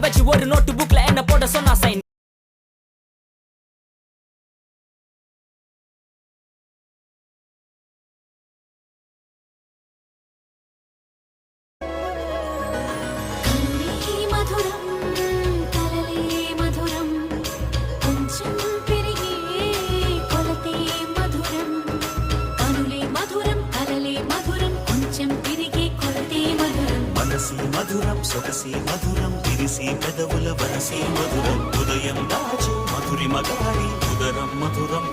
வச்சு ஒரு நோட்டு புக்ல என்ன போட சொன்னா சைன். మధురం సొగసి మధురం తిరిసి పెదవుల వరసి మధురం ఉదయం దాచి మధురి మగాడి ఉదరం మధురం